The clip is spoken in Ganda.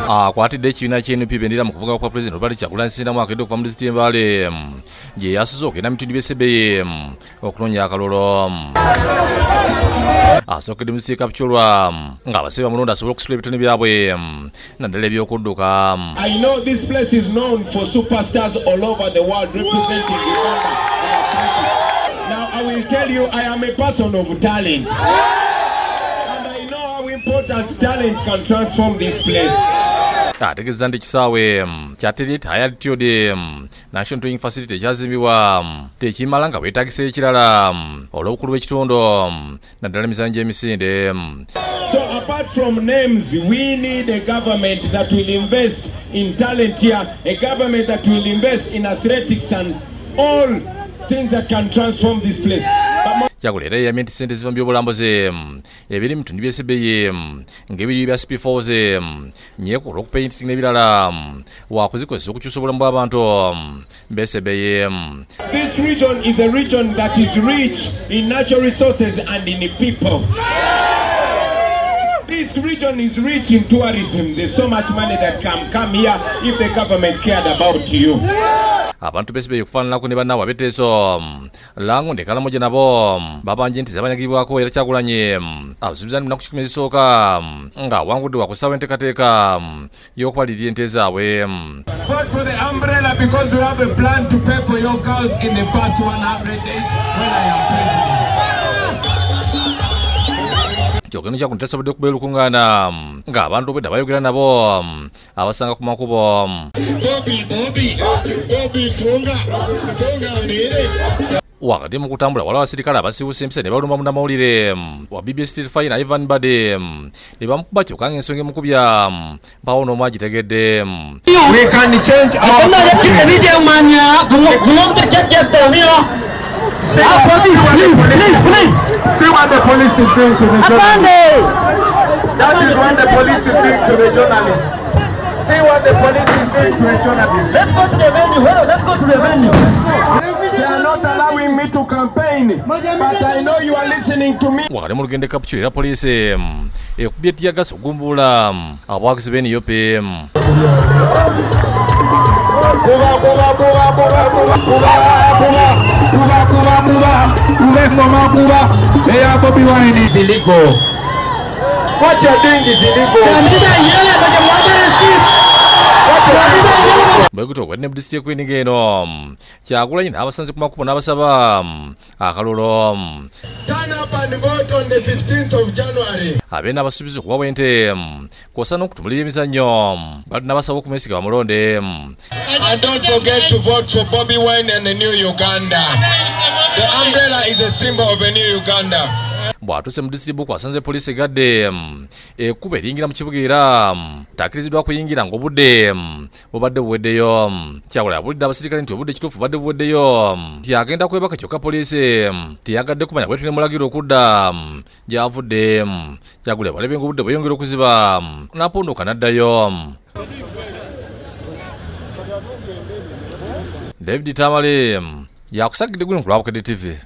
akwatidde ekibiina ky'NUP bendera mu kuvuga kwa President Robert Kyagulanyi Ssentamu akedde okuva mu disitulikiti y'Embale gye yasuze okugenda mu bitundu by'e Sebei okunoonya akalulu. Asookedde mu disitulikiti Kapchorwa ng'abasibe bamulonda asobole okusula ebitone byabwe naddala eby'okudduka. I know this place is known for superstars all over the world representing Uganda in athletics. Now I will tell you, I am a person of talent. And I know how important talent can transform this place. Ategeeza nti ekisaawe kya High Altitude National Training Facility ekyazimbibwa tekimala nga weetaagisa ekirala olw'obukulu bw'ekitundu naddala emizannyo gy'emisinde. So apart from names, we need a government that will invest in talent here, a government that will invest in athletics and all things that can transform this place. Kyagulanyi yamye nti ssente ziva mu by'obulambuzi ebiri mu bitundu by'e Sebei ng'ebiri bya CP4 nyeeko olw'okupeyintisinga n'ebirala waakuzikozesa okukyusa obulamu bw'abantu b'e Sebei. This region is a region that is rich in natural resources and in people. This region is rich in tourism. There's so much money that can come here if the government cared about you. Abantu b'e Sebei okufaananako ne bannaabwe ab'etteeso Lango ne Kalamoja nabo babanje nti zabanyagibwako era Kyagulanyi abusuubiza mu nnaku 10 ezisooka ng'awangudde wakusaawa enteekateeka y'okubalirira ente zaabwe. Vote for the umbrella because we have a plan to pay for your cars in the first 100 days when I am president. Kyogeno kyakuno tasobodde okubeera olukuŋŋaana ng'abantu obwedda bayogera nabo abasanga ku makubo. Wakati mu kutambula waliwo abasirikale abasiibuse empisa ne balumba munnamawulire wa BBS Street Fire Ivan Bade ne bamukuba kyokka ng'ensonga emukubya mpawo n'omu agitegedde. We can change our police. See what the police is doing to the journalists. That is what the police is doing to the journalists. See what the police is doing to the journalists. Let's go to the venue. Let's go to the venue. They are not allowing me to campaign, but I know you are listening to me. Wakati mu lugendo Kapchorwa era poliisi ekubye ettiyagasi okugumbuula abawagizi b'NUP. Illegal. What you're doing is illegal. Bwekuti obwedde mu disitulikiti y'Ekwiniga eno Kyagulanyi n'abasanze ku makubo n'abasaba akalulu. Turn up and vote on the 15th of January. Abeera n'abasuubiza okubawa ente kw'ossa n'okutumulira emizannyo bali n'abasaba okumwesiga bamulonde. And don't forget to vote for Bobi Wine and the new Uganda. The umbrella is a symbol of a new Uganda. Bw'atuuse mu disitulikiti Bukwo asanze poliisi egadde ekkuba eringira mu kibuga era takkiriziddwa kuyingira ng'obudde bubadde buweddeyo. Kyagulanyi abulidde abasirikale nti obudde kituufu bubadde buweddeyo nti agenda kwebaka kyokka poliisi teyagadde kumanya bwetu ne mulagiro okudda gy'avudde. Kyagulanyi bw'alabye ng'obudde bweyongera okuziba n'apondoka n'addayo. David Tamale yakusagidde guno ku lwa Bukedde TV.